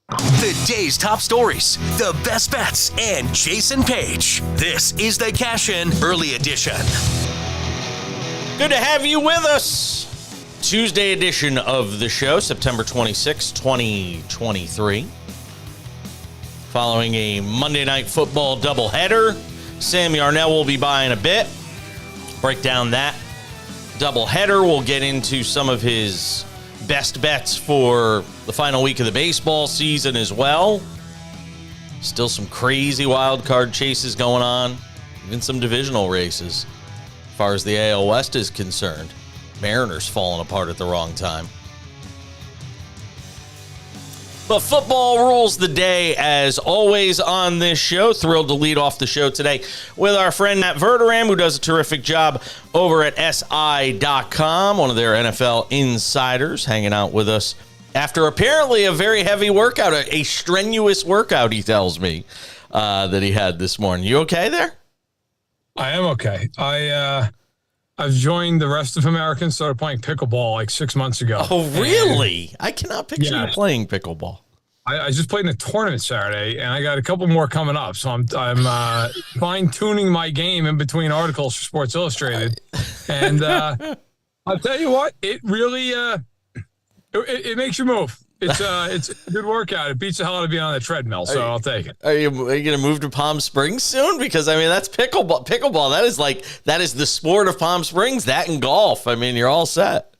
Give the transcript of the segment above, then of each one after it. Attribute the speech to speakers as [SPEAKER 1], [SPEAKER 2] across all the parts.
[SPEAKER 1] The day's top stories, the best bets, and Jason Page. This is the Cash In Early Edition.
[SPEAKER 2] Good to have you with us. Tuesday edition of the show, September 26, 2023. Following a Monday Night Football doubleheader, Sam Yarnell will be by in a bit. Break down that doubleheader. We'll get into some of his best bets for the final week of the baseball season as well. Still some crazy wild card chases going on. Even some divisional races as far as the AL West is concerned. Mariners falling apart at the wrong time. But football rules the day as always on this show. Thrilled to lead off the show today with our friend Matt Verderame, who does a terrific job over at SI.com, one of their NFL insiders, hanging out with us after apparently a very heavy workout, a strenuous workout, he tells me, that he had this morning. You okay there?
[SPEAKER 3] I am okay. I've joined the rest of Americans, started playing pickleball like 6 months ago.
[SPEAKER 2] Oh, really? I cannot picture you playing pickleball.
[SPEAKER 3] I just played in a tournament Saturday, and I got a couple more coming up. So I'm fine-tuning my game in between articles for Sports Illustrated. And I'll tell you what, it really it makes you move. It's a good workout. It beats the hell out of being on the treadmill, so I'll take it.
[SPEAKER 2] Are you going to move to Palm Springs soon? Because, I mean, that's pickleball. Pickleball, that is the sport of Palm Springs, that and golf. I mean, you're all set.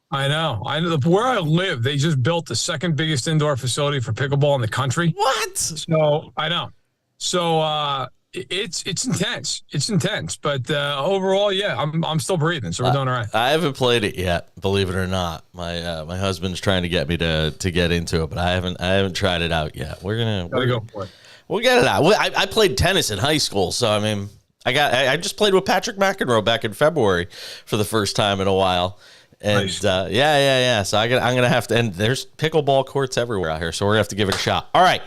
[SPEAKER 3] I know. Where I live, they just built the second biggest indoor facility for pickleball in the country.
[SPEAKER 2] What?
[SPEAKER 3] So, I know. So, it's intense. It's intense. But overall, yeah, I'm still breathing, so we're doing all right.
[SPEAKER 2] I haven't played it yet, believe it or not. My husband's trying to get me to get into it, but I haven't tried it out yet. We're gonna
[SPEAKER 3] go for it.
[SPEAKER 2] We'll get it out. I played tennis in high school, so I mean, I just played with Patrick McEnroe back in February for the first time in a while. And
[SPEAKER 3] nice.
[SPEAKER 2] Yeah. So I'm gonna have to. And there's pickleball courts everywhere out here, so we're gonna have to give it a shot. All right.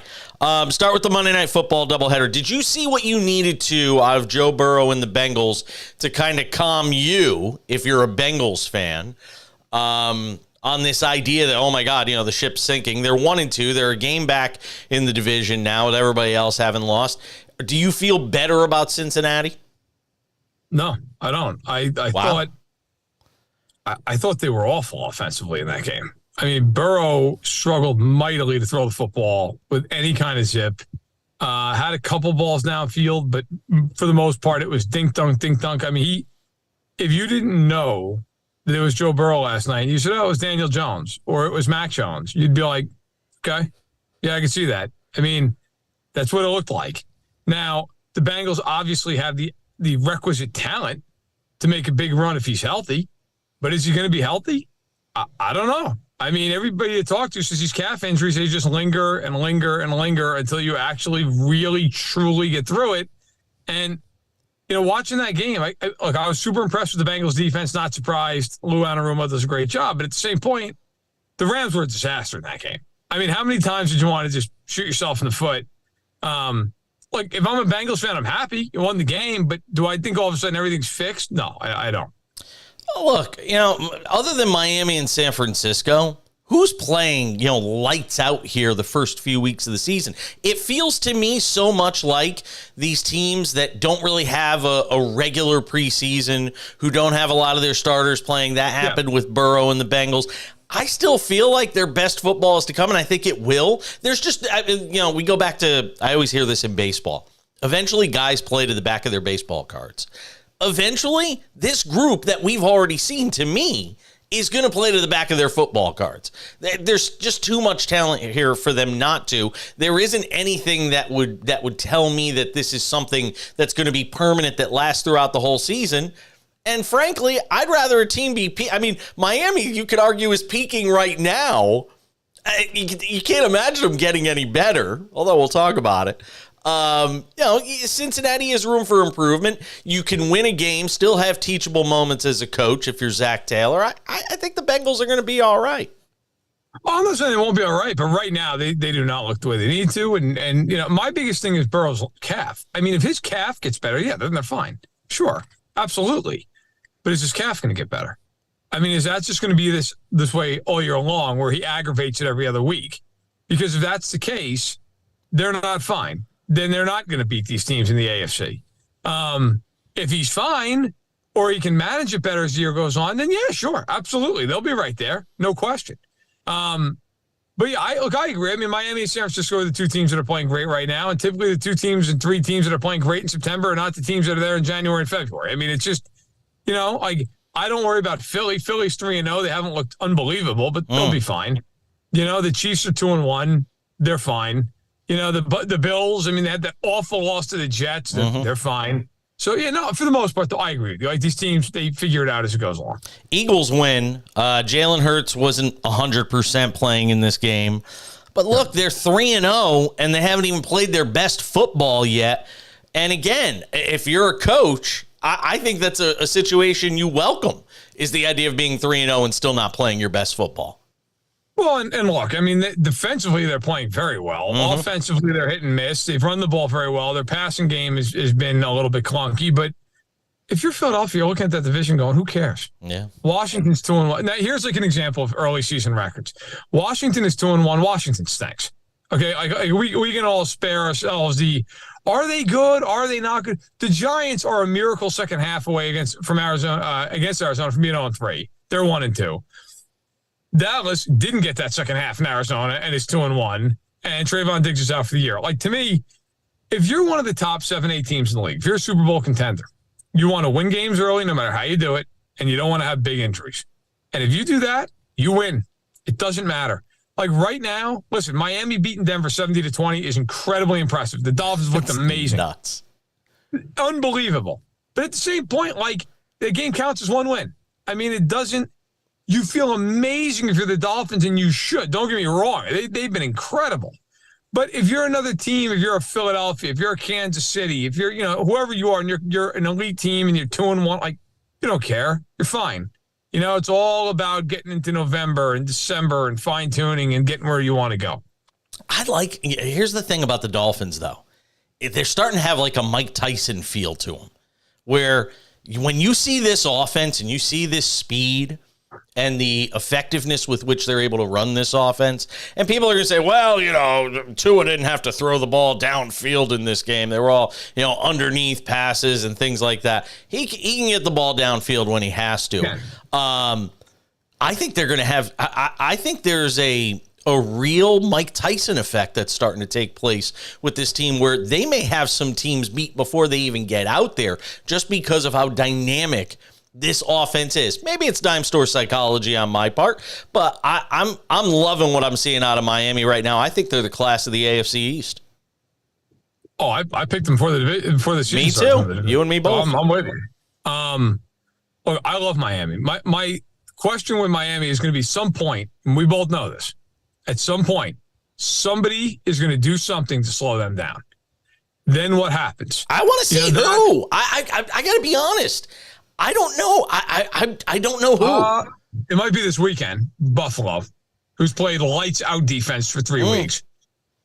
[SPEAKER 2] Start with the Monday Night Football doubleheader. Did you see what you needed to out of Joe Burrow and the Bengals to kind of calm you, if you're a Bengals fan, on this idea that, oh my God, the ship's sinking? They're 1-2. They're a game back in the division now with everybody else having lost. Do you feel better about Cincinnati?
[SPEAKER 3] No, I don't. I thought they were awful offensively in that game. I mean, Burrow struggled mightily to throw the football with any kind of zip. Had a couple balls downfield, but for the most part, it was dink-dunk, dink-dunk. I mean, if you didn't know that it was Joe Burrow last night, you said, oh, it was Daniel Jones or it was Mac Jones, you'd be like, okay, yeah, I can see that. I mean, that's what it looked like. Now, the Bengals obviously have the requisite talent to make a big run if he's healthy. But is he going to be healthy? I don't know. I mean, everybody you talk to says these calf injuries, they just linger and linger and linger until you actually really, truly get through it. And, watching that game, I was super impressed with the Bengals defense, not surprised. Lou Anarumo does a great job. But at the same point, the Rams were a disaster in that game. I mean, how many times did you want to just shoot yourself in the foot? If I'm a Bengals fan, I'm happy. You won the game. But do I think all of a sudden everything's fixed? No, I don't.
[SPEAKER 2] Look, other than Miami and San Francisco, who's playing, lights out here the first few weeks of the season? It feels to me so much like these teams that don't really have a regular preseason, who don't have a lot of their starters playing. That happened with Burrow and the Bengals. I still feel like their best football is to come, and I think it will. There's just, we go back to, I always hear this in baseball. Eventually, guys play to the back of their baseball cards. Eventually, this group that we've already seen, to me, is going to play to the back of their football cards. There's just too much talent here for them not to. There isn't anything that would tell me that this is something that's going to be permanent, that lasts throughout the whole season. And frankly, I'd rather a team be Miami, you could argue, is peaking right now. You can't imagine them getting any better, although we'll talk about it. Cincinnati has room for improvement. You can win a game, still have teachable moments as a coach if you're Zach Taylor. I think the Bengals are going to be all right.
[SPEAKER 3] Well, I'm not saying they won't be all right, but right now they do not look the way they need to. And my biggest thing is Burrow's calf. I mean, if his calf gets better, then they're fine. Sure, absolutely. But is his calf going to get better? I mean, is that just going to be this way all year long, where he aggravates it every other week? Because if that's the case, they're not fine. Then they're not going to beat these teams in the AFC. If he's fine or he can manage it better as the year goes on, then yeah, sure, absolutely. They'll be right there. No question. But yeah, I agree. I mean, Miami and San Francisco are the two teams that are playing great right now. And typically the two teams and three teams that are playing great in September are not the teams that are there in January and February. I mean, it's just, like I don't worry about Philly. Philly's 3-0. They haven't looked unbelievable, but they'll be fine. The Chiefs are 2-1. They're fine. The Bills, I mean, they had that awful loss to the Jets. They're fine. So, for the most part, though, I agree with you. Like, these teams, they figure it out as it goes along.
[SPEAKER 2] Eagles win. Jalen Hurts wasn't 100% playing in this game. But look, they're 3-0, and they haven't even played their best football yet. And again, if you're a coach, I think that's a situation you welcome, is the idea of being 3-0 and still not playing your best football.
[SPEAKER 3] Well, and look, I mean, defensively, they're playing very well. Offensively, they're hit and miss. They've run the ball very well. Their passing game has been a little bit clunky. But if you're Philadelphia, you're looking at that division going, who cares? Yeah. Washington's 2-1. Now, here's like an example of early season records. Washington is 2-1. Washington stinks. Okay, we can all spare ourselves are they good? Are they not good? The Giants are a miracle second half away against Arizona from being 0-3. They're 1-2. Dallas didn't get that second half in Arizona and is 2-1, and Trayvon Diggs is out for the year. Like, to me, if you're one of the top 7-8 teams in the league, if you're a Super Bowl contender, you want to win games early no matter how you do it, and you don't want to have big injuries. And if you do that, you win. It doesn't matter. Like right now, listen, Miami beating Denver 70-20 is incredibly impressive. The Dolphins looked amazing.
[SPEAKER 2] Nuts.
[SPEAKER 3] Unbelievable. But at the same point, like, the game counts as one win. I mean, it doesn't. You feel amazing if you're the Dolphins, and you should. Don't get me wrong. They've been incredible. But if you're another team, if you're a Philadelphia, if you're a Kansas City, if you're, whoever you are, and you're an elite team and you're 2-1, like, you don't care. You're fine. It's all about getting into November and December and fine-tuning and getting where you want to go.
[SPEAKER 2] Here's the thing about the Dolphins, though. They're starting to have like a Mike Tyson feel to them, where when you see this offense and you see this speed and the effectiveness with which they're able to run this offense. And people are going to say, well, Tua didn't have to throw the ball downfield in this game. They were all, underneath passes and things like that. He can get the ball downfield when he has to. Yeah. I think they're going to have, I think there's a real Mike Tyson effect that's starting to take place with this team, where they may have some teams beat before they even get out there, just because of how dynamic this offense is. Maybe it's dime store psychology on my part, but I'm loving what I'm seeing out of Miami right now. I think they're the class of the AFC East.
[SPEAKER 3] Oh, I picked them before the season.
[SPEAKER 2] Me too. You and me both.
[SPEAKER 3] I'm with you. Look, I love Miami. My question with Miami is going to be some point, and we both know this. At some point, somebody is going to do something to slow them down. Then what happens?
[SPEAKER 2] I want to see who. I got to be honest. I don't know. I don't know who.
[SPEAKER 3] It might be this weekend. Buffalo, who's played lights out defense for 3 weeks.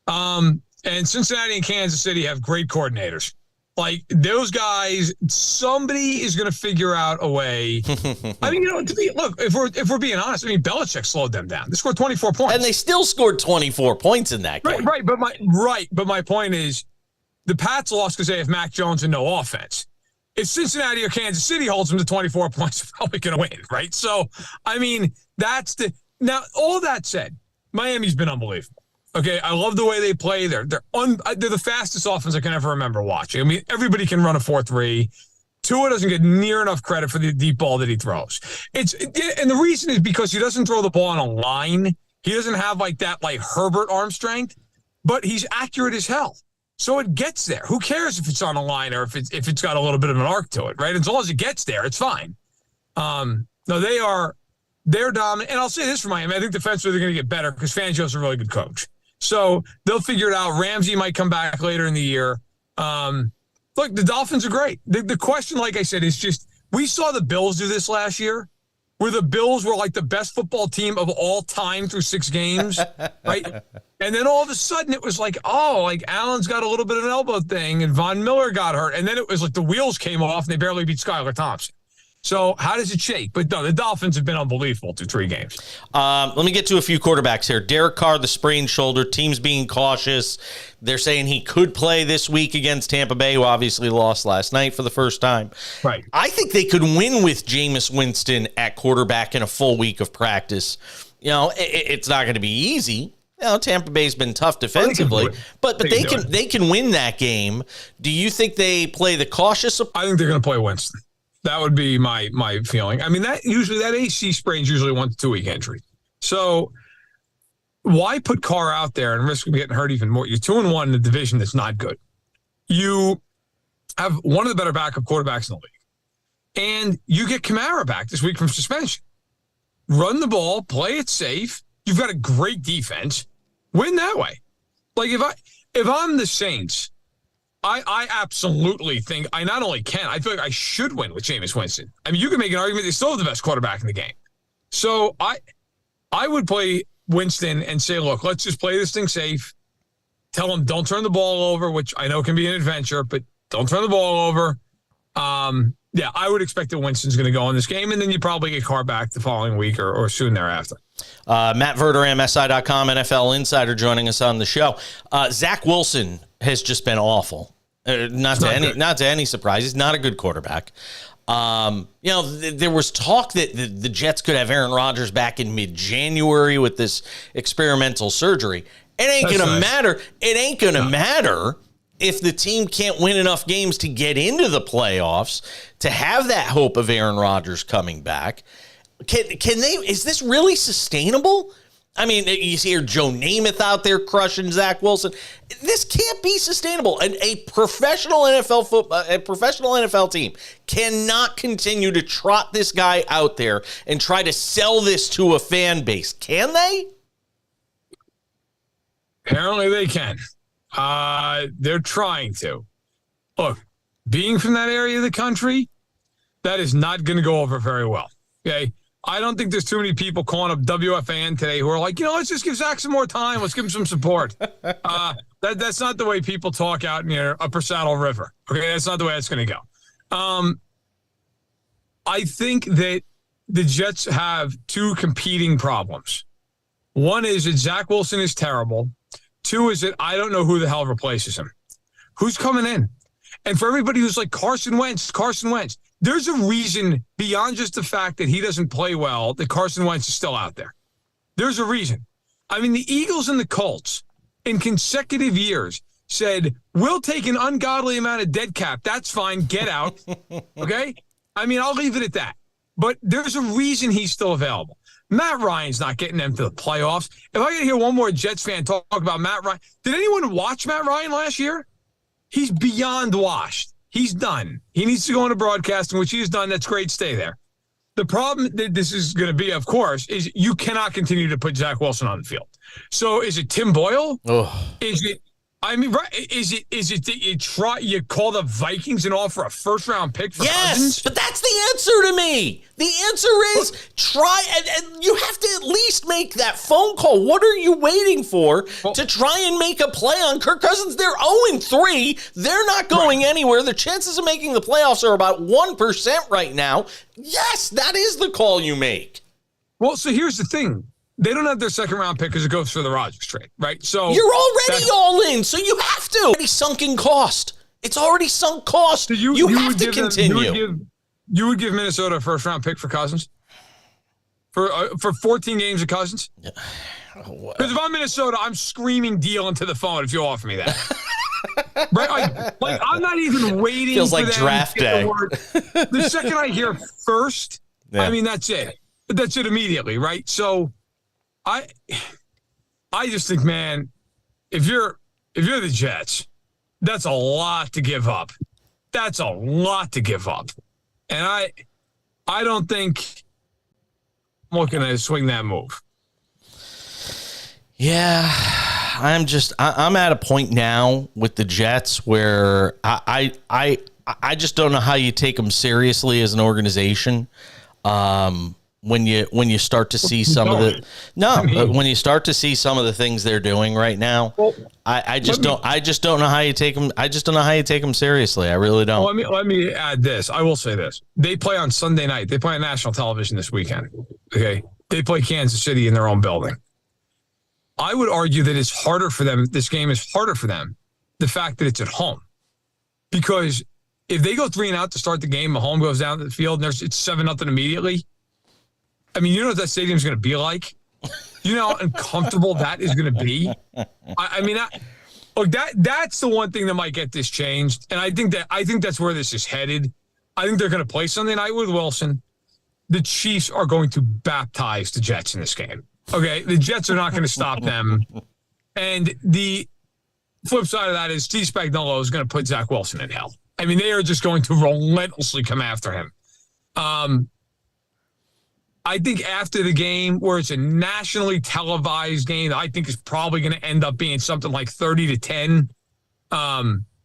[SPEAKER 3] And Cincinnati and Kansas City have great coordinators. Like, those guys, somebody is going to figure out a way. I mean, if we're being honest, I mean, Belichick slowed them down. They scored 24 points.
[SPEAKER 2] And they still scored 24 points in that game.
[SPEAKER 3] Right. But my point is, the Pats lost because they have Mac Jones and no offense. If Cincinnati or Kansas City holds them to 24 points, they're probably going to win, right? So, I mean, now, all that said, Miami's been unbelievable. Okay, I love the way they play. They're the fastest offense I can ever remember watching. I mean, everybody can run a 4-3. Tua doesn't get near enough credit for the deep ball that he throws. And the reason is because he doesn't throw the ball on a line. He doesn't have that Herbert arm strength, but he's accurate as hell. So it gets there. Who cares if it's on a line or if it's got a little bit of an arc to it, right? As long as it gets there, it's fine. No, they're dominant. And I'll say this for Miami. I think defensively they're going to get better because Fangio's a really good coach. So they'll figure it out. Ramsey might come back later in the year. Look, the Dolphins are great. The question, like I said, is just, we saw the Bills do this last year, where the Bills were like the best football team of all time through 6 games, right? And then all of a sudden it was like, Allen's got a little bit of an elbow thing, and Von Miller got hurt. And then it was like the wheels came off and they barely beat Skylar Thompson. So how does it shake? But no, the Dolphins have been unbelievable through 3 games.
[SPEAKER 2] Let me get to a few quarterbacks here. Derek Carr, the sprained shoulder, team's being cautious. They're saying he could play this week against Tampa Bay, who obviously lost last night for the first time.
[SPEAKER 3] Right.
[SPEAKER 2] I think they could win with Jameis Winston at quarterback in a full week of practice. It's not going to be easy. Tampa Bay's been tough defensively, but they can win that game. Do you think they play the cautious approach?
[SPEAKER 3] I think they're going to play Winston. That would be my feeling. I mean, that AC sprain is usually 1 to 2 week injury. So why put Carr out there and risk him getting hurt even more? You're 2-1 in the division that's not good. You have one of the better backup quarterbacks in the league, and you get Kamara back this week from suspension. Run the ball, play it safe. You've got a great defense. Win that way. Like if I'm the Saints, I absolutely think I not only can, I feel like I should win with Jameis Winston. I mean, you can make an argument they still have the best quarterback in the game. So I would play Winston and say, look, let's just play this thing safe. Tell them don't turn the ball over, which I know can be an adventure, but don't turn the ball over. Yeah, I would expect that Winston's going to go in this game, and then you probably get Carr back the following week or soon thereafter.
[SPEAKER 2] Matt Verderame, SI.com, NFL Insider, joining us on the show. Zach Wilson has just been awful. Not to any surprise. He's not a good quarterback. There was talk that the Jets could have Aaron Rodgers back in mid-January with this experimental surgery. It ain't going to matter. It ain't going to matter if the team can't win enough games to get into the playoffs, to have that hope of Aaron Rodgers coming back. Can they? Is this really sustainable? I mean, you see here Joe Namath out there crushing Zach Wilson. This can't be sustainable. A professional NFL team cannot continue to trot this guy out there and try to sell this to a fan base. Can they?
[SPEAKER 3] Apparently they can. They're trying to. Look, being from that area of the country, that is not going to go over very well. Okay? I don't think there's too many people calling up WFAN today who are like, let's just give Zach some more time. Let's give him some support. That's not the way people talk out near Upper Saddle River. Okay? That's not the way it's going to go. I think that the Jets have 2 competing problems. One is that Zach Wilson is terrible. 2 is that I don't know who the hell replaces him. Who's coming in? And for everybody who's like Carson Wentz, there's a reason beyond just the fact that he doesn't play well that Carson Wentz is still out there. There's a reason. I mean, the Eagles and the Colts in consecutive years said, we'll take an ungodly amount of dead cap. That's fine. Get out. Okay? I mean, I'll leave it at that. But there's a reason he's still available. Matt Ryan's not getting them to the playoffs. If I get to hear one more Jets fan talk about Matt Ryan, did anyone watch Matt Ryan last year? He's beyond washed. He's done. He needs to go into broadcasting, which he's done. That's great. Stay there. The problem that this is going to be, of course, is you cannot continue to put Zach Wilson on the field. So is it Tim Boyle? Is it? I mean, right? Is it that you call the Vikings and offer a first-round pick for Cousins?
[SPEAKER 2] But that's the answer to me. The answer is try, and you have to at least make that phone call. What are you waiting for to try and make a play on Kirk Cousins? They're 0-3. They're not going anywhere. The chances of making the playoffs are about 1% right now. Yes, that is the call you make.
[SPEAKER 3] Well, so here's the thing. They don't have their second-round pick because it goes for the Rodgers trade, right? So
[SPEAKER 2] you're already all in, so you have to. It's already sunken cost. It's already sunk cost. So you have to continue.
[SPEAKER 3] You would give Minnesota a first-round pick for Cousins? For 14 games of Cousins? Because if I'm Minnesota, I'm screaming deal into the phone if you offer me that. Right? Like I'm not even waiting.
[SPEAKER 2] Feels
[SPEAKER 3] for
[SPEAKER 2] like draft day.
[SPEAKER 3] The second I hear first, I mean, that's it. That's it immediately, right? So I just think, man, if you're the Jets, that's a lot to give up. That's a lot to give up. And I don't think I'm looking to swing that move.
[SPEAKER 2] Yeah, I'm at a point now with the Jets where I just don't know how you take them seriously as an organization. when you start to see some of the when you start to see some of the things they're doing right now, I just don't know how you take them. I just don't know how you take them seriously. I really don't.
[SPEAKER 3] Let me add this. I will say this: they play on Sunday night. They play on national television this weekend. Okay, they play Kansas City in their own building. I would argue that it's harder for them. This game is harder for them. The fact that it's at home, because if they go 3-and-out to start the game, Mahomes goes down to the field and it's 7-0 immediately. I mean, you know what that stadium's going to be like? You know how uncomfortable that is going to be? That's the one thing that might get this changed. And I think that's where this is headed. I think they're going to play Sunday night with Wilson. The Chiefs are going to baptize the Jets in this game. Okay, the Jets are not going to stop them. And the flip side of that is Steve Spagnuolo is going to put Zach Wilson in hell. I mean, they are just going to relentlessly come after him. I think after the game, where it's a nationally televised game, I think is probably going to end up being something like 30-10.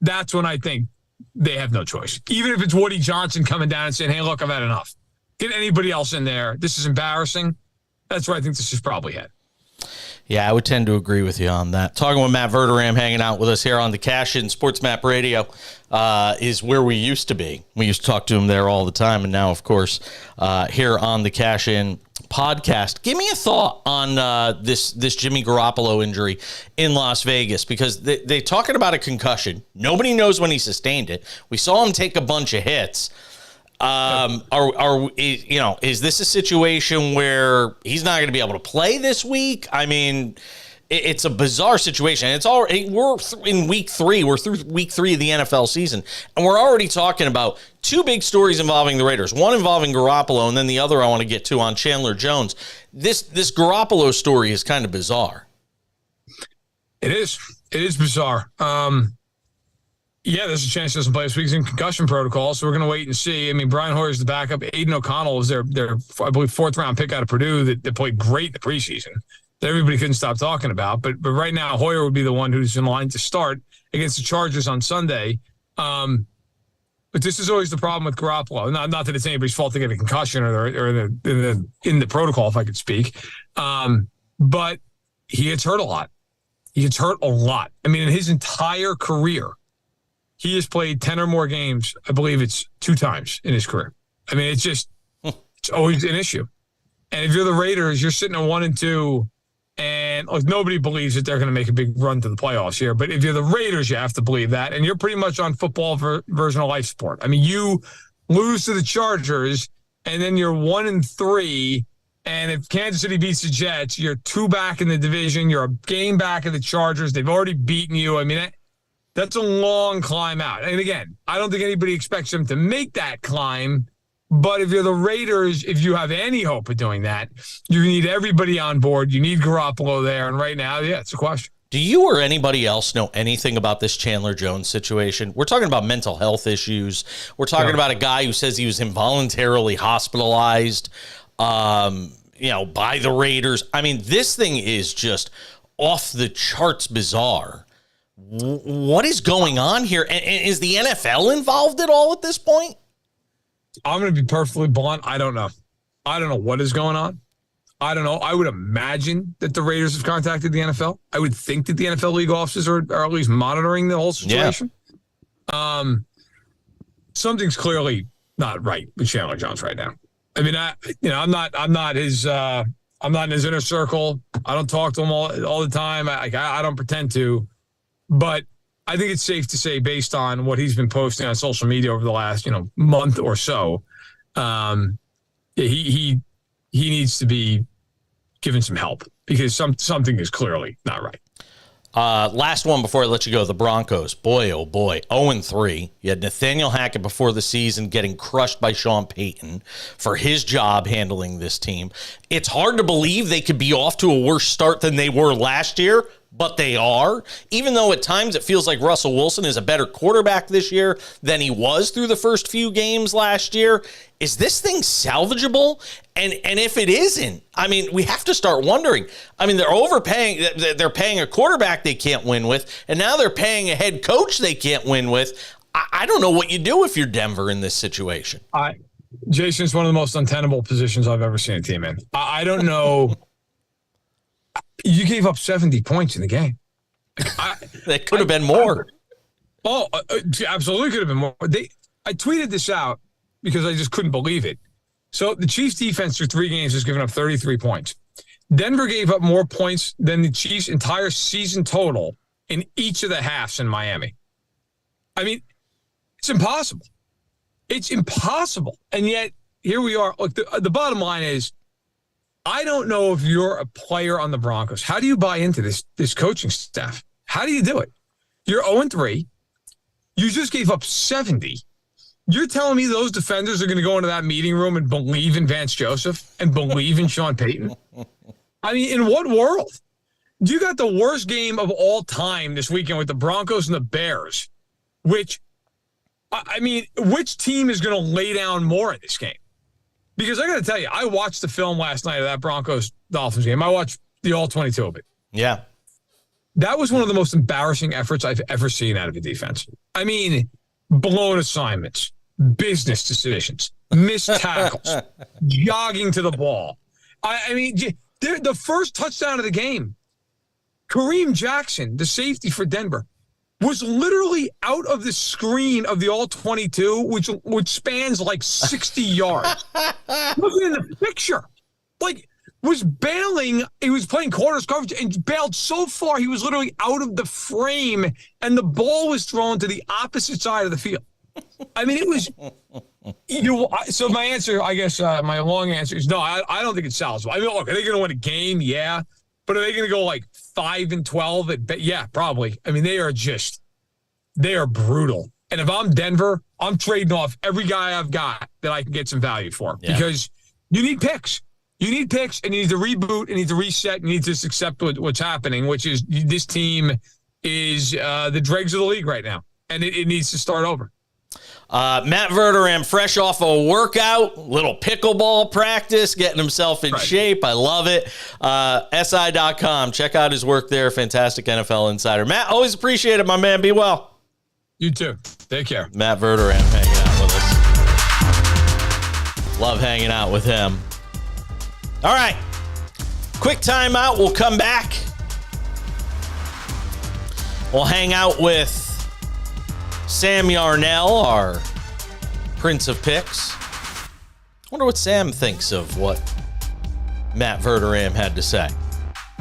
[SPEAKER 3] That's when I think they have no choice. Even if it's Woody Johnson coming down and saying, hey, look, I've had enough. Get anybody else in there. This is embarrassing. That's where I think this is probably headed.
[SPEAKER 2] Yeah, I would tend to agree with you on that. Talking with Matt Verderame, hanging out with us here on the Cash In Sports Map Radio, is where we used to be. We used to talk to him there all the time, and now, of course, here on the Cash In podcast. Give me a thought on this Jimmy Garoppolo injury in Las Vegas, because they're talking about a concussion. Nobody knows when he sustained it. We saw him take a bunch of hits. Is this a situation where he's not going to be able to play this week? I mean, it's a bizarre situation. It's already, we're in week 3. We're through week 3 of the NFL season, and we're already talking about 2 big stories involving the Raiders. One involving Garoppolo, and then the other I want to get to on Chandler Jones. This Garoppolo story is kind of bizarre.
[SPEAKER 3] It is. It is bizarre. Yeah, there's a chance he doesn't play this week. He's in concussion protocol, so we're going to wait and see. I mean, Brian Hoyer's the backup. Aiden O'Connell is their I believe, 4th-round pick out of Purdue that played great in the preseason that everybody couldn't stop talking about. But right now, Hoyer would be the one who's in line to start against the Chargers on Sunday. But this is always the problem with Garoppolo. Not that it's anybody's fault to get a concussion or in the protocol, if I could speak. But he gets hurt a lot. He gets hurt a lot. I mean, in his entire career, he has played 10 or more games. I believe it's 2 times in his career. I mean, it's always an issue. And if you're the Raiders, you're sitting at 1-2, and nobody believes that they're going to make a big run to the playoffs here. But if you're the Raiders, you have to believe that. And you're pretty much on football version of life support. I mean, you lose to the Chargers, and then you're 1-3. And if Kansas City beats the Jets, you're 2 back in the division. You're a game back of the Chargers. They've already beaten you. I mean, that's a long climb out. And again, I don't think anybody expects them to make that climb. But if you're the Raiders, if you have any hope of doing that, you need everybody on board. You need Garoppolo there. And right now, yeah, it's a question.
[SPEAKER 2] Do you or anybody else know anything about this Chandler Jones situation? We're talking about mental health issues. We're talking about a guy who says he was involuntarily hospitalized, by the Raiders. I mean, this thing is just off the charts bizarre. What is going on here? And is the NFL involved at all at this point?
[SPEAKER 3] I'm going to be perfectly blunt. I don't know. I don't know what is going on. I don't know. I would imagine that the Raiders have contacted the NFL. I would think that the NFL league offices are at least monitoring the whole situation. Yeah. Something's clearly not right with Chandler Jones right now. I mean, I'm not in his inner circle. I don't talk to him all the time. I don't pretend to. But I think it's safe to say, based on what he's been posting on social media over the last, month or so, he needs to be given some help, because something is clearly not right.
[SPEAKER 2] Last one before I let you go, the Broncos. Boy, oh boy, 0-3. You had Nathaniel Hackett before the season getting crushed by Sean Payton for his job handling this team. It's hard to believe they could be off to a worse start than they were last year, but they are. Even though at times it feels like Russell Wilson is a better quarterback this year than he was through the first few games last year. Is this thing salvageable? And if it isn't, I mean, we have to start wondering. I mean, they're overpaying. They're paying a quarterback they can't win with, and now they're paying a head coach they can't win with. I don't know what you do if you're Denver in this situation.
[SPEAKER 3] Jason's one of the most untenable positions I've ever seen a team in. I don't know. You gave up 70 points in the game.
[SPEAKER 2] That could have been more.
[SPEAKER 3] Absolutely could have been more. I tweeted this out because I just couldn't believe it. So the Chiefs defense through 3 games has given up 33 points. Denver gave up more points than the Chiefs' entire season total in each of the halves in Miami. I mean, it's impossible. It's impossible. And yet, here we are. Look, the bottom line is, I don't know if you're a player on the Broncos. How do you buy into this coaching staff? How do you do it? You're 0-3. You just gave up 70. You're telling me those defenders are going to go into that meeting room and believe in Vance Joseph and believe in Sean Payton? I mean, in what world? You got the worst game of all time this weekend with the Broncos and the Bears, which team is going to lay down more in this game? Because I got to tell you, I watched the film last night of that Broncos-Dolphins game. I watched the all 22 of it.
[SPEAKER 2] Yeah.
[SPEAKER 3] That was one of the most embarrassing efforts I've ever seen out of a defense. I mean, blown assignments, business decisions, missed tackles, jogging to the ball. I mean, the first touchdown of the game, Kareem Jackson, the safety for Denver, was literally out of the screen of the all-22, which spans like 60 yards. Wasn't in the picture. Like, was bailing. He was playing quarters coverage and bailed so far he was literally out of the frame, and the ball was thrown to the opposite side of the field. I mean, it was. So my answer, I guess, my long answer is no. I don't think it's salvageable. I mean, look, are they going to win a game? Yeah, but are they going to go like 5-12? Yeah, probably. I mean, they are brutal. And if I'm Denver, I'm trading off every guy I've got that I can get some value for because you need picks. You need picks, and you need to reboot, and you need to reset, and you need to just accept what's happening, which is this team is the dregs of the league right now, and it needs to start over.
[SPEAKER 2] Matt Verderame, fresh off a workout, little pickleball practice, getting himself in shape. I love it. SI.com. Check out his work there. Fantastic NFL insider. Matt, always appreciate it, my man. Be well.
[SPEAKER 3] You too. Take care.
[SPEAKER 2] Matt Verderame hanging out with us. Love hanging out with him. All right. Quick timeout. We'll come back. We'll hang out with Sam Yarnell, our Prince of Picks. Wonder what Sam thinks of what Matt Verderame had to say.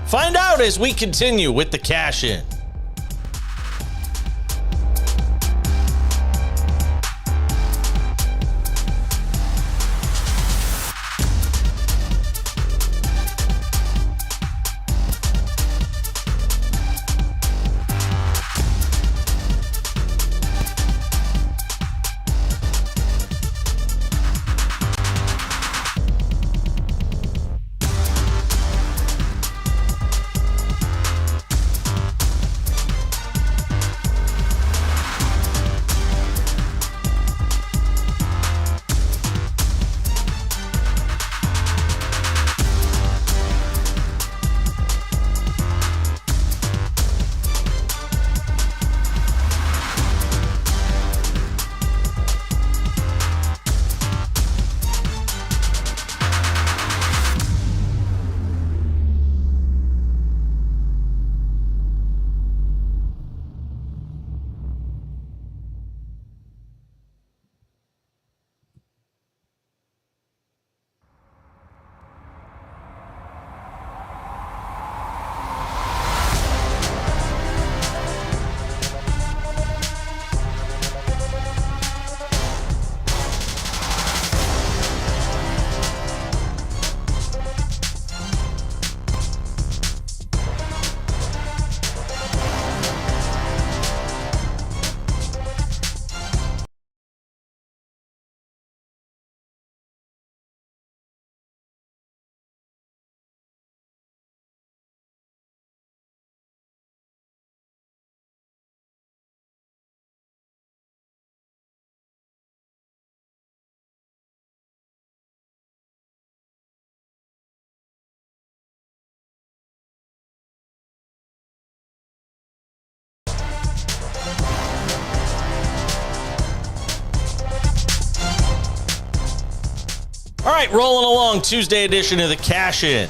[SPEAKER 2] Find out as we continue with the Cash In. right, rolling along, Tuesday edition of the Cash In.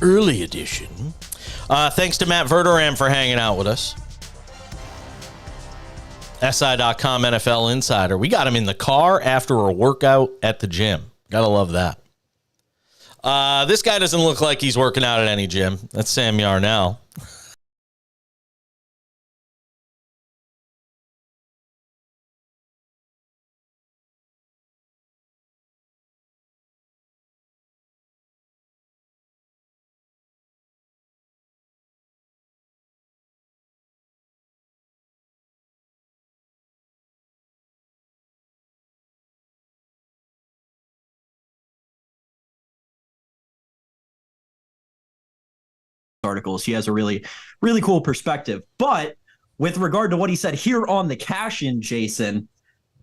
[SPEAKER 2] Early edition. Thanks to Matt Verderame for hanging out with us. SI.com NFL Insider. We got him in the car after a workout at the gym. Gotta love that. This guy doesn't look like he's working out at any gym. That's Sam Yarnell.
[SPEAKER 4] Articles. He has a really, really cool perspective. But with regard to what he said here on the Cash In, Jason,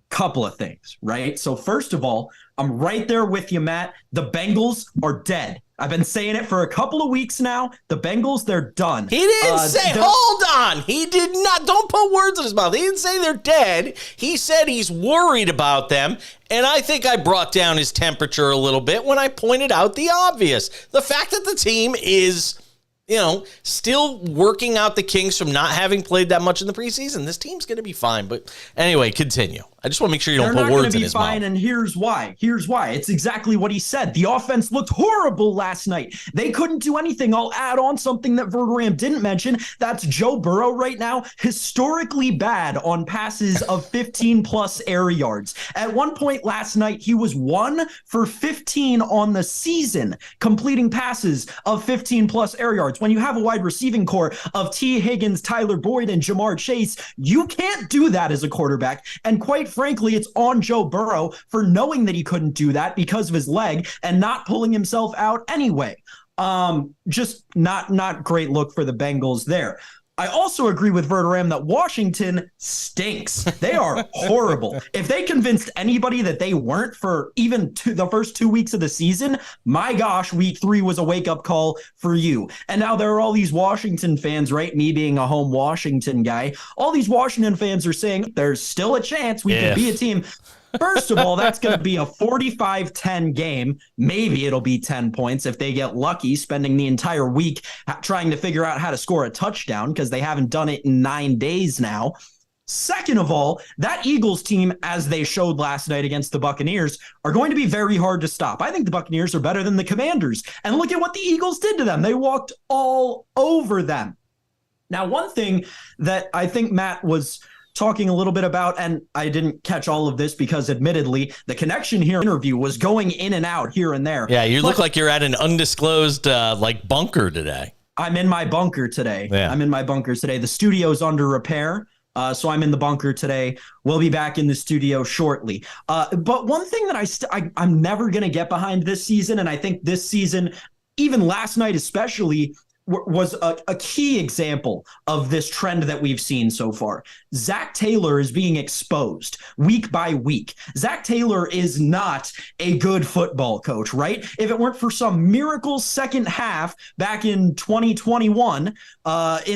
[SPEAKER 4] couple of things, right? So first of all, I'm right there with you, Matt. The Bengals are dead. I've been saying it for a couple of weeks now. The Bengals, they're done.
[SPEAKER 2] He didn't say, hold on. He did not. Don't put words in his mouth. He didn't say they're dead. He said he's worried about them. And I think I brought down his temperature a little bit when I pointed out the obvious. The fact that the team is, still working out the kinks from not having played that much in the preseason. This team's going to be fine. But anyway, continue. I just want to make sure you don't put words in his mouth. They're not going to be fine,
[SPEAKER 4] and here's why. Here's why. It's exactly what he said. The offense looked horrible last night. They couldn't do anything. I'll add on something that Verderame didn't mention. That's Joe Burrow right now, historically bad on passes of 15-plus air yards. At one point last night, he was 1 for 15 on the season, completing passes of 15-plus air yards. When you have a wide receiving core of T. Higgins, Tyler Boyd, and Jamar Chase, you can't do that as a quarterback. And quite frankly, it's on Joe Burrow for knowing that he couldn't do that because of his leg and not pulling himself out anyway. Just not great look for the Bengals there. I also agree with Verderame that Washington stinks. They are horrible. If they convinced anybody that they weren't for even the first 2 weeks of the season, my gosh, week 3 was a wake-up call for you. And now there are all these Washington fans, right? Me being a home Washington guy, all these Washington fans are saying there's still a chance we can be a team. First of all, that's going to be a 45-10 game. Maybe it'll be 10 points if they get lucky, spending the entire week trying to figure out how to score a touchdown because they haven't done it in 9 days now. Second of all, that Eagles team, as they showed last night against the Buccaneers, are going to be very hard to stop. I think the Buccaneers are better than the Commanders. And look at what the Eagles did to them. They walked all over them. Now, one thing that I think Matt was talking a little bit about, and I didn't catch all of this because admittedly the connection here interview was going in and out here and there.
[SPEAKER 2] Yeah, you look like you're at an undisclosed bunker today.
[SPEAKER 4] I'm in my bunker today.
[SPEAKER 2] Yeah.
[SPEAKER 4] I'm in my bunker today. The studio's under repair. So I'm in the bunker today. We'll be back in the studio shortly. But one thing that I'm never going to get behind this season, and I think this season, even last night especially, was a key example of this trend that we've seen so far. Zach Taylor is being exposed week by week. Zach Taylor is not a good football coach, right? If it weren't for some miracle second half back in 2021 in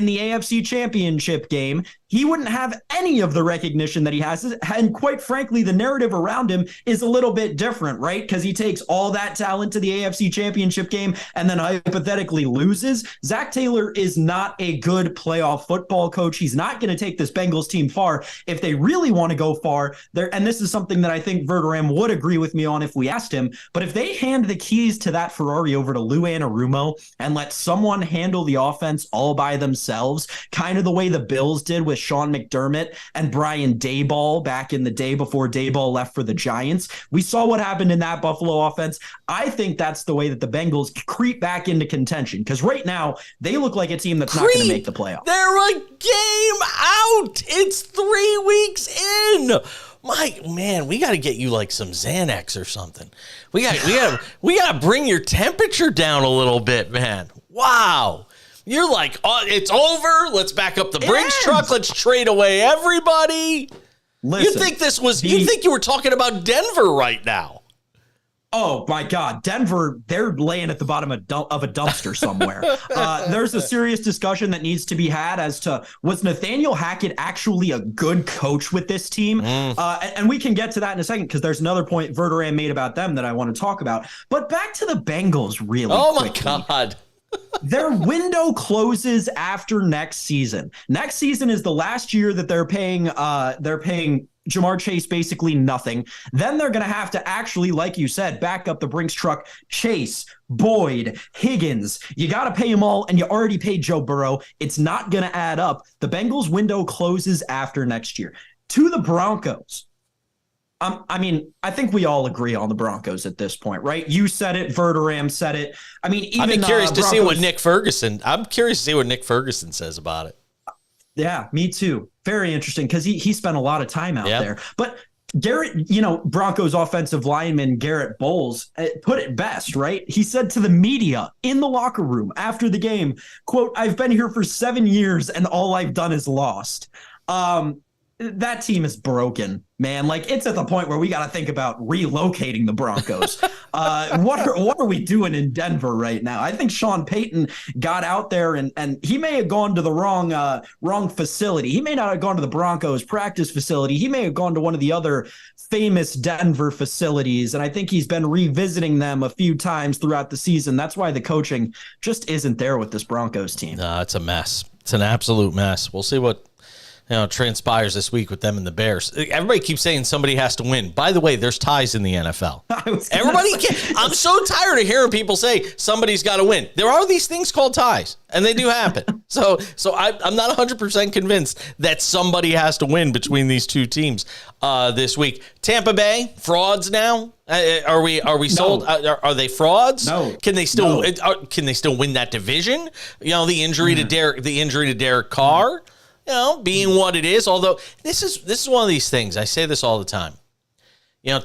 [SPEAKER 4] the AFC Championship game, he wouldn't have any of the recognition that he has. And quite frankly, the narrative around him is a little bit different, right? Because he takes all that talent to the AFC Championship game and then hypothetically loses. Zach Taylor is not a good playoff football coach. He's not going to take this Bengals team far. If they really want to go far, and this is something that I think Verderame would agree with me on if we asked him, but if they hand the keys to that Ferrari over to Lou Anarumo and let someone handle the offense all by themselves, kind of the way the Bills did with Sean McDermott and Brian Daboll back in the day before Daboll left for the Giants. We saw what happened in that Buffalo offense. I think that's the way that the Bengals creep back into contention, because right now they look like a team that's not going to make the playoffs.
[SPEAKER 2] They're a game out. It's 3 weeks in. Man, we got to get you like some Xanax or something. We got to bring your temperature down a little bit, man. Wow. You're like, oh, it's over. Let's back up the Brinks truck. Let's trade away everybody.
[SPEAKER 4] Listen,
[SPEAKER 2] you think you were talking about Denver right now?
[SPEAKER 4] Oh my God, Denver, they're laying at the bottom of a dumpster somewhere. There's a serious discussion that needs to be had as to, was Nathaniel Hackett actually a good coach with this team? And we can get to that in a second, because there's another point Verderame made about them that I want to talk about. But back to the Bengals really quickly.
[SPEAKER 2] My God.
[SPEAKER 4] Their window closes after next season. Next season is the last year that they're paying Jamar Chase basically nothing. Then they're going to have to actually, like you said, back up the Brinks truck. Chase, Boyd, Higgins. You got to pay them all, and you already paid Joe Burrow. It's not going to add up. The Bengals window closes after next year. To the Broncos. I mean, I think we all agree on the Broncos at this point, right? You said it. Verderame said it. I mean, even
[SPEAKER 2] I'm curious to
[SPEAKER 4] Broncos,
[SPEAKER 2] see what Nick Ferguson. I'm curious to see what Nick Ferguson says about it.
[SPEAKER 4] Yeah, me too. Very interesting, because he spent a lot of time out there. But Garrett, Broncos offensive lineman Garrett Bowles put it best, right? He said to the media in the locker room after the game, quote, "I've been here for 7 years and all I've done is lost." That team is broken, man. Like, it's at the point where we got to think about relocating the Broncos. What are we doing in Denver right now? I think Sean Payton got out there and he may have gone to the wrong facility. He may not have gone to the Broncos practice facility. He may have gone to one of the other famous Denver facilities, and I think he's been revisiting them a few times throughout the season. That's why the coaching just isn't there with this Broncos team.
[SPEAKER 2] No, it's a mess. It's an absolute mess. We'll see what transpires this week with them and the Bears. Everybody keeps saying somebody has to win. By the way, there's ties in the NFL. I'm so tired of hearing people say somebody's got to win. There are these things called ties, and they do happen. So I'm not 100% convinced that somebody has to win between these two teams this week. Tampa Bay, frauds now. Are we sold? Are they frauds?
[SPEAKER 4] No.
[SPEAKER 2] Can they still win that division? The injury to Derek Carr. Being what it is, although this is one of these things. I say this all the time.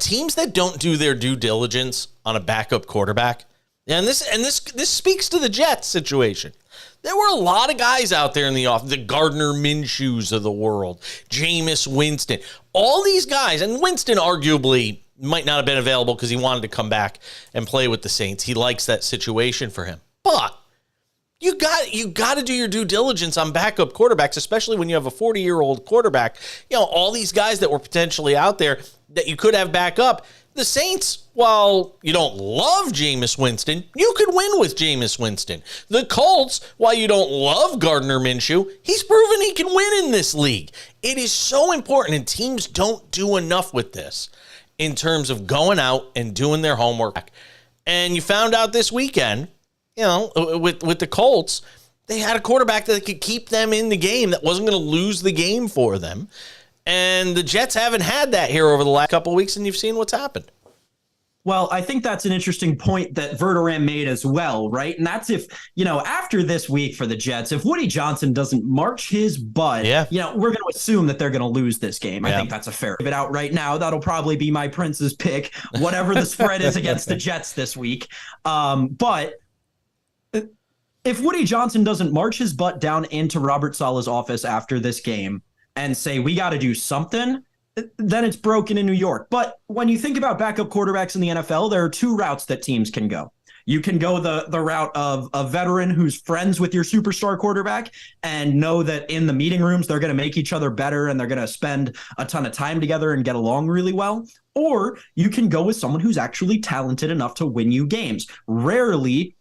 [SPEAKER 2] Teams that don't do their due diligence on a backup quarterback, and this speaks to the Jets situation. There were a lot of guys out there in the Gardner Minshews of the world, Jameis Winston, all these guys, and Winston arguably might not have been available because he wanted to come back and play with the Saints. He likes that situation for him, but you got to do your due diligence on backup quarterbacks, especially when you have a 40-year-old quarterback. All these guys that were potentially out there that you could have back up. The Saints, while you don't love Jameis Winston, you could win with Jameis Winston. The Colts, while you don't love Gardner Minshew, he's proven he can win in this league. It is so important, and teams don't do enough with this in terms of going out and doing their homework. And you found out this weekend, with the Colts, they had a quarterback that could keep them in the game, that wasn't going to lose the game for them. And the Jets haven't had that here over the last couple of weeks, and you've seen what's happened.
[SPEAKER 4] Well, I think that's an interesting point that Verderame made as well, right? And that's if, after this week for the Jets, if Woody Johnson doesn't march his butt, we're going to assume that they're going to lose this game. I think that's a fair. Give it out right now. That'll probably be my Prince's pick, whatever the spread is against the Jets this week. But if Woody Johnson doesn't march his butt down into Robert Saleh's office after this game and say, we got to do something, then it's broken in New York. But when you think about backup quarterbacks in the NFL, there are two routes that teams can go. You can go the route of a veteran who's friends with your superstar quarterback and know that in the meeting rooms, they're going to make each other better and they're going to spend a ton of time together and get along really well. Or you can go with someone who's actually talented enough to win you games. Rarely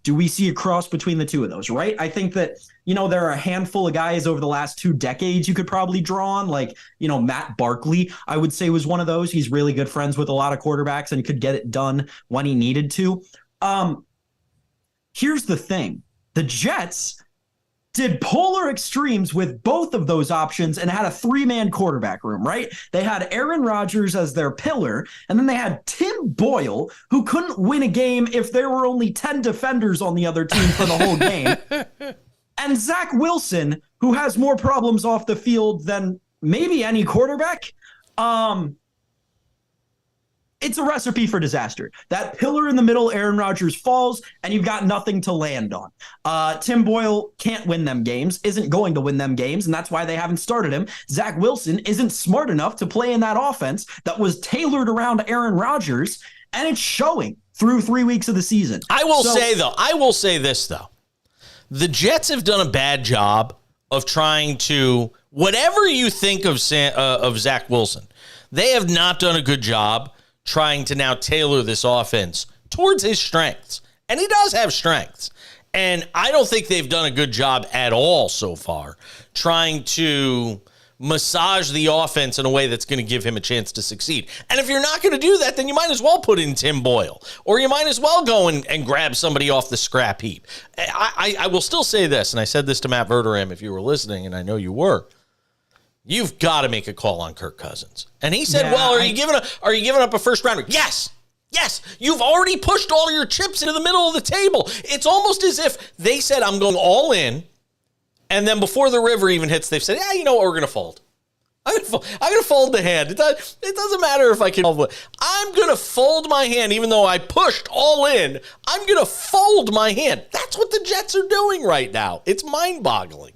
[SPEAKER 4] do we see a cross between the two of those, right? I think that, there are a handful of guys over the last 2 decades you could probably draw on, like, Matt Barkley, I would say, was one of those. He's really good friends with a lot of quarterbacks and could get it done when he needed to. Here's the thing. The Jets did polar extremes with both of those options and had a 3-man quarterback room, right? They had Aaron Rodgers as their pillar, and then they had Tim Boyle, who couldn't win a game if there were only 10 defenders on the other team for the whole game, and Zach Wilson, who has more problems off the field than maybe any quarterback. It's a recipe for disaster. That pillar in the middle, Aaron Rodgers, falls, and you've got nothing to land on. Tim Boyle can't win them games, isn't going to win them games, and that's why they haven't started him. Zach Wilson isn't smart enough to play in that offense that was tailored around Aaron Rodgers, and it's showing through 3 weeks of the season.
[SPEAKER 2] I will say this, though. The Jets have done a bad job of trying to, whatever you think of Zach Wilson, they have not done a good job trying to now tailor this offense towards his strengths. And he does have strengths. And I don't think they've done a good job at all so far trying to massage the offense in a way that's going to give him a chance to succeed. And if you're not going to do that, then you might as well put in Tim Boyle, or you might as well go and grab somebody off the scrap heap. I will still say this, and I said this to Matt Verderame if you were listening, and I know you were. You've got to make a call on Kirk Cousins. And he said, are you giving up a first rounder? Yes. Yes, you've already pushed all your chips into the middle of the table. It's almost as if they said, I'm going all in. And then before the river even hits, they've said, yeah, you know what, we're going to fold. I'm going to fold the hand. It doesn't matter if I can fold. I'm going to fold my hand, even though I pushed all in. I'm going to fold my hand. That's what the Jets are doing right now. It's mind-boggling.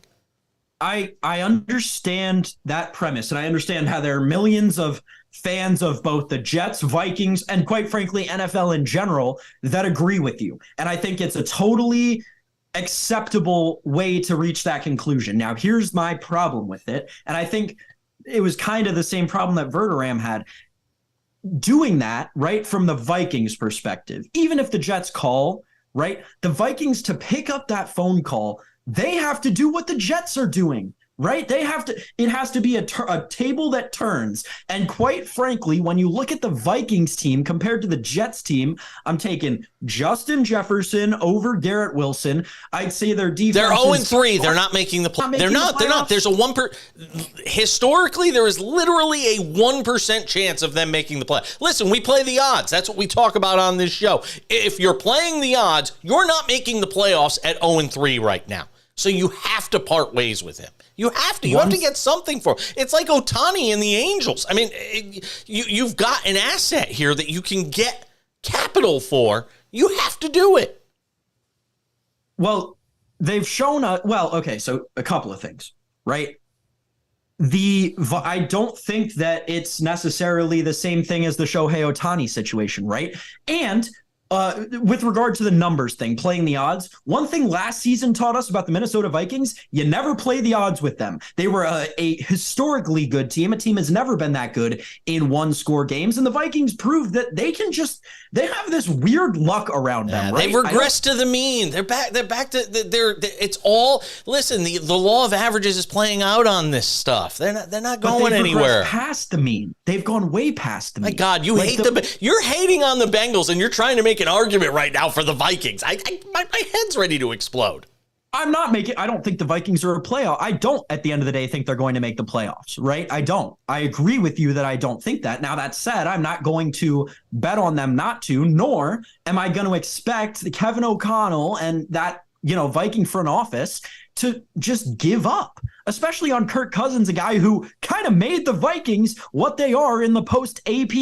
[SPEAKER 4] I understand that premise, and I understand how there are millions of fans of both the Jets, Vikings, and quite frankly, NFL in general that agree with you. And I think it's a totally acceptable way to reach that conclusion. Now, here's my problem with it. And I think it was kind of the same problem that Verderame had. Doing that, right, from the Vikings perspective, even if the Jets call, right, the Vikings, to pick up that phone call, they have to do what the Jets are doing. Right? It has to be a table that turns. And quite frankly, when you look at the Vikings team compared to the Jets team, I'm taking Justin Jefferson over Garrett Wilson. I'd say their defense.
[SPEAKER 2] They're 0-3. They're not making the play. They're not. There's a historically, there is literally a 1% chance of them making the play. Listen, we play the odds. That's what we talk about on this show. If you're playing the odds, you're not making the playoffs at 0-3 right now. So you have to part ways with him. You have to. You have to get something for him. It's like Ohtani and the Angels. I mean, you've got an asset here that you can get capital for. You have to do it.
[SPEAKER 4] Well, they've shown so a couple of things, right? I don't think that it's necessarily the same thing as the Shohei Ohtani situation, right? And with regard to the numbers thing, playing the odds, one thing last season taught us about the Minnesota Vikings, you never play the odds with them. They were a historically good team. A team has never been that good in one-score games, and the Vikings proved that they have this weird luck around them, right?
[SPEAKER 2] They've regressed to the mean. They're back to it's all, listen, the law of averages is playing out on this stuff. They're not going anywhere.
[SPEAKER 4] Past the mean. They've gone way past the mean.
[SPEAKER 2] My God, you're hating on the Bengals, and you're trying to make an argument right now for the Vikings. My head's ready to explode.
[SPEAKER 4] I don't think the Vikings are a playoff. I don't, at the end of the day, think they're going to make the playoffs, right? I don't. I agree with you that I don't think that. Now, that said, I'm not going to bet on them not to, nor am I going to expect Kevin O'Connell and that, Viking front office to just give up, especially on Kirk Cousins, a guy who kind of made the Vikings what they are in the post-AP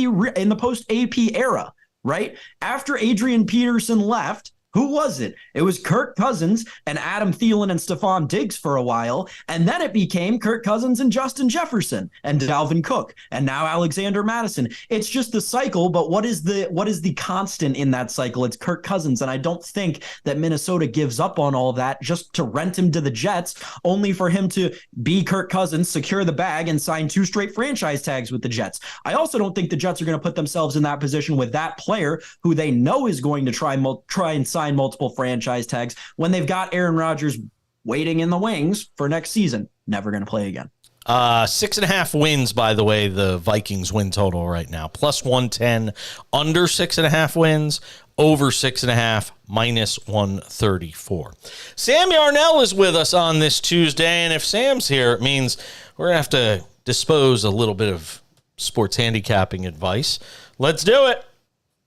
[SPEAKER 4] era. Right? After Adrian Peterson left, who was it? It was Kirk Cousins and Adam Thielen and Stephon Diggs for a while. And then it became Kirk Cousins and Justin Jefferson and Dalvin Cook and now Alexander Mattison. It's just the cycle. But what is the constant in that cycle? It's Kirk Cousins. And I don't think that Minnesota gives up on all of that just to rent him to the Jets, only for him to be Kirk Cousins, secure the bag, and sign 2 straight franchise tags with the Jets. I also don't think the Jets are going to put themselves in that position with that player who they know is going to try and sign multiple franchise tags when they've got Aaron Rodgers waiting in the wings for next season. Never going to play again.
[SPEAKER 2] 6.5 wins, by the way, the Vikings win total right now. Plus 110, under 6.5 wins, over 6.5, minus 134. Sam Yarnell is with us on this Tuesday, and if Sam's here, it means we're going to have to dispose a little bit of sports handicapping advice. Let's do it.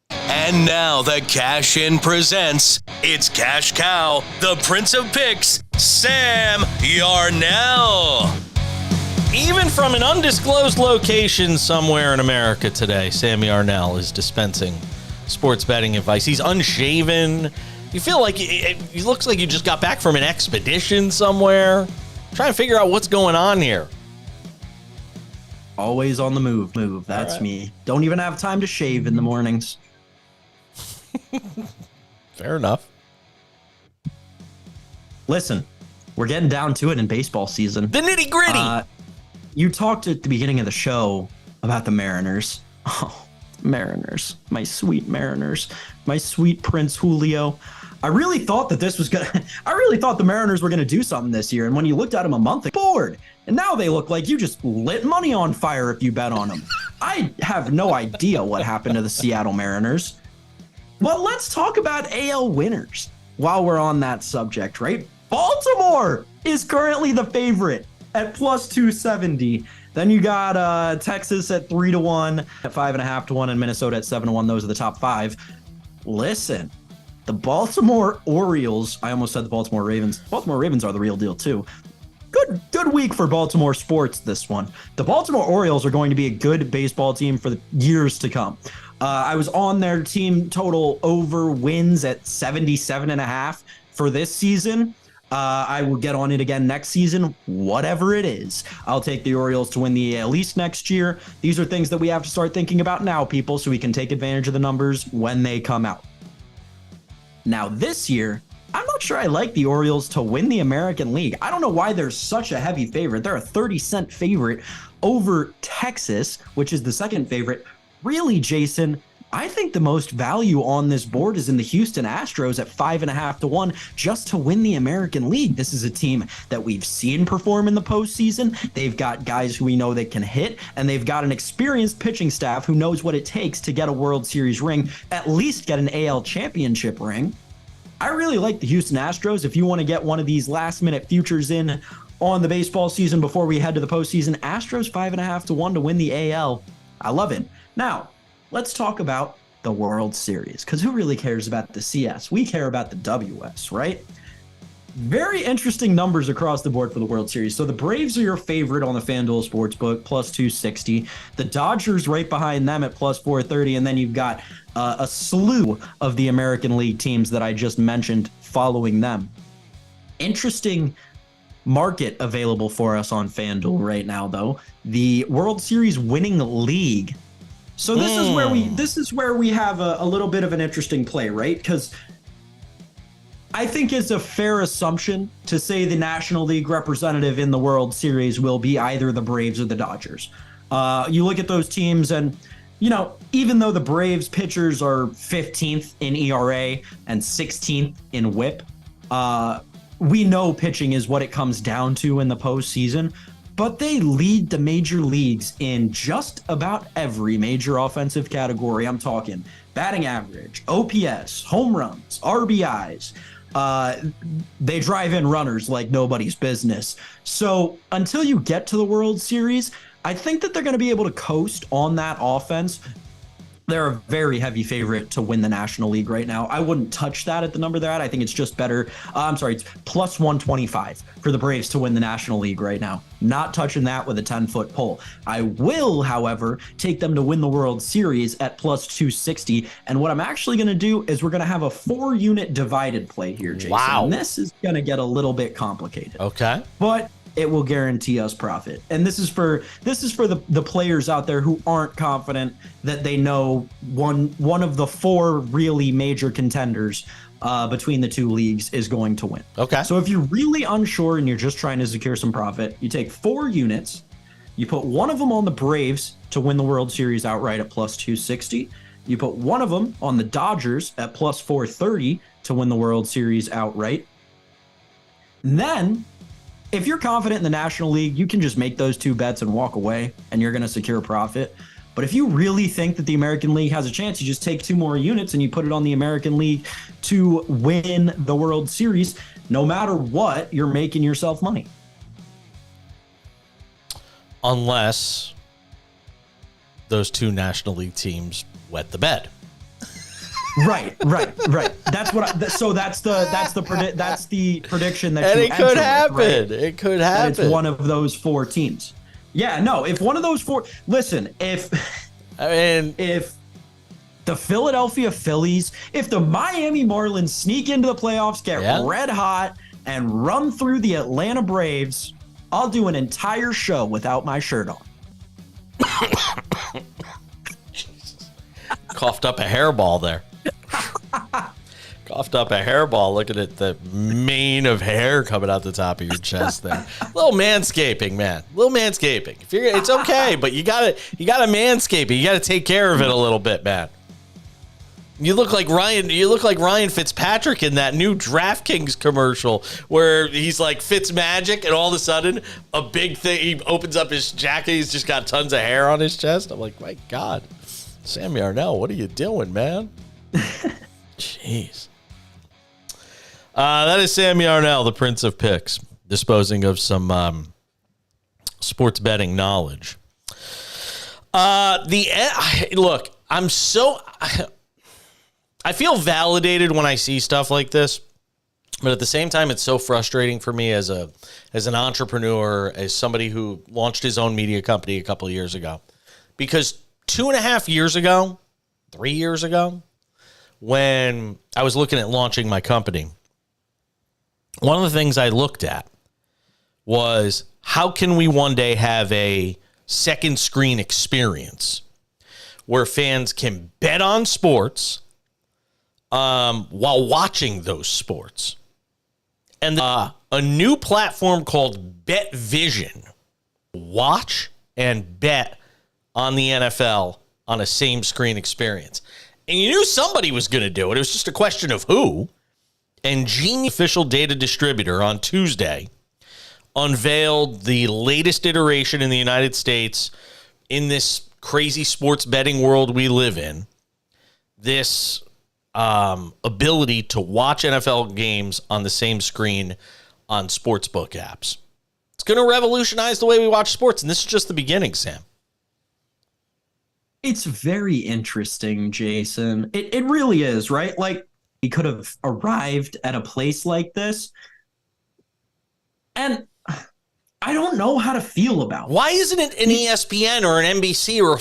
[SPEAKER 1] And now the Cash In presents, it's Cash Cow, the Prince of Picks, Sam Yarnell.
[SPEAKER 2] Even from an undisclosed location somewhere in America today, Sam Yarnell is dispensing sports betting advice. He's unshaven. You feel like he looks like you just got back from an expedition somewhere. Trying to figure out what's going on here.
[SPEAKER 4] Always on the move. That's right. Me. Don't even have time to shave in the mornings.
[SPEAKER 2] Fair enough.
[SPEAKER 4] Listen, we're getting down to it in baseball season.
[SPEAKER 2] The nitty gritty.
[SPEAKER 4] You talked at the beginning of the show about the Mariners. Oh, Mariners, my sweet Mariners, my sweet Prince Julio. I really thought that the Mariners were gonna do something this year. And when you looked at them a month ago, bored, and now they look like you just lit money on fire if you bet on them. I have no idea what happened to the Seattle Mariners. But let's talk about AL winners while we're on that subject, right? Baltimore is currently the favorite at plus 270. Then you got Texas at 3-1, at 5.5-1, and Minnesota at 7-1. Those are the top five. Listen, the Baltimore Orioles, I almost said the Baltimore Ravens. Baltimore Ravens are the real deal too. Good week for Baltimore sports, this one. The Baltimore Orioles are going to be a good baseball team for the years to come. I was on their team total over wins at 77.5 for this season. I will get on it again next season, whatever it is. I'll take the Orioles to win the AL East next year. These are things that we have to start thinking about now, people, so we can take advantage of the numbers when they come out. Now, this year, I'm not sure I like the Orioles to win the American League. I don't know why they're such a heavy favorite. They're a 30-cent favorite over Texas, which is the second favorite. Really, Jason, I think the most value on this board is in the Houston Astros at 5.5-1 just to win the American League. This is a team that we've seen perform in the postseason. They've got guys who we know that can hit, and they've got an experienced pitching staff who knows what it takes to get a World Series ring, at least get an AL championship ring. I really like the Houston Astros. If you want to get one of these last-minute futures in on the baseball season before we head to the postseason, Astros 5.5-1 to win the AL. I love it. Now, let's talk about the World Series, because who really cares about the CS? We care about the WS, right? Very interesting numbers across the board for the World Series. So the Braves are your favorite on the FanDuel Sportsbook, plus 260. The Dodgers right behind them at plus 430. And then you've got a slew of the American League teams that I just mentioned following them. Interesting market available for us on FanDuel right now, though. The World Series winning league. So this is where we have a little bit of an interesting play, right? Because I think it's a fair assumption to say the National League representative in the World Series will be either the Braves or the Dodgers. You look at those teams and, you know, even though the Braves pitchers are 15th in ERA and 16th in WHIP, we know pitching is what it comes down to in the postseason. But they lead the major leagues in just about every major offensive category. I'm talking batting average, OPS, home runs, RBIs. They drive in runners like nobody's business. So until you get to the World Series, I think that they're going to be able to coast on that offense. They're a very heavy favorite to win the National League right now. I wouldn't touch that at the number they're at. I think it's just better. It's plus 125 for the Braves to win the National League right now. Not touching that with a 10-foot pole. I will, however, take them to win the World Series at plus 260. And what I'm actually going to do is we're going to have a 4-unit divided play here, Jason.
[SPEAKER 2] Wow.
[SPEAKER 4] And this is going to get a little bit complicated.
[SPEAKER 2] Okay.
[SPEAKER 4] But it will guarantee us profit. And this is for the players out there who aren't confident that they know one of the 4 really major contenders between the two leagues is going to win.
[SPEAKER 2] Okay.
[SPEAKER 4] So if you're really unsure and you're just trying to secure some profit, you take 4 units, you put one of them on the Braves to win the World Series outright at plus 260. You put one of them on the Dodgers at plus 430 to win the World Series outright. And then, if you're confident in the National League, you can just make those 2 bets and walk away, and you're going to secure profit. But if you really think that the American League has a chance, you just take 2 more units and you put it on the American League to win the World Series. No matter what, you're making yourself money.
[SPEAKER 2] Unless those 2 National League teams wet the bed.
[SPEAKER 4] Right. That's the prediction that
[SPEAKER 2] And
[SPEAKER 4] you
[SPEAKER 2] it could
[SPEAKER 4] enter
[SPEAKER 2] happen.
[SPEAKER 4] with, right?
[SPEAKER 2] It could happen.
[SPEAKER 4] That it's one of those 4 teams. Yeah, no, if one of those 4, listen, if the Philadelphia Phillies, if the Miami Marlins sneak into the playoffs, get red hot, and run through the Atlanta Braves, I'll do an entire show without my shirt on.
[SPEAKER 2] Coughed up a hairball there. Coughed up a hairball looking at the mane of hair coming out the top of your chest there. Little manscaping, man. Little manscaping. It's okay, but you gotta manscape it. You gotta take care of it a little bit, man. You look like Ryan Fitzpatrick in that new DraftKings commercial where he's like Fitzmagic, and all of a sudden a big thing, he opens up his jacket, he's just got tons of hair on his chest. I'm like, my God, Sam Yarnell, what are you doing, man? Jeez. That is Sam Yarnell, the Prince of Picks, disposing of some sports betting knowledge. Look, I feel validated when I see stuff like this, but at the same time, it's so frustrating for me as an entrepreneur, as somebody who launched his own media company a couple of years ago, because 2.5 years ago, 3 years ago, when I was looking at launching my company, one of the things I looked at was how can we one day have a second screen experience where fans can bet on sports while watching those sports. And a new platform called Bet Vision, watch and bet on the NFL on a same screen experience. And you knew somebody was going to do it. It was just a question of who. And Genius official data distributor on Tuesday unveiled the latest iteration in the United States in this crazy sports betting world we live in. This ability to watch NFL games on the same screen on sportsbook apps. It's going to revolutionize the way we watch sports, and this is just the beginning, Sam.
[SPEAKER 4] It's very interesting, Jason. It really is, right? Like, he could have arrived at a place like this, and I don't know how to feel about it.
[SPEAKER 2] Why isn't it an ESPN or an NBC or a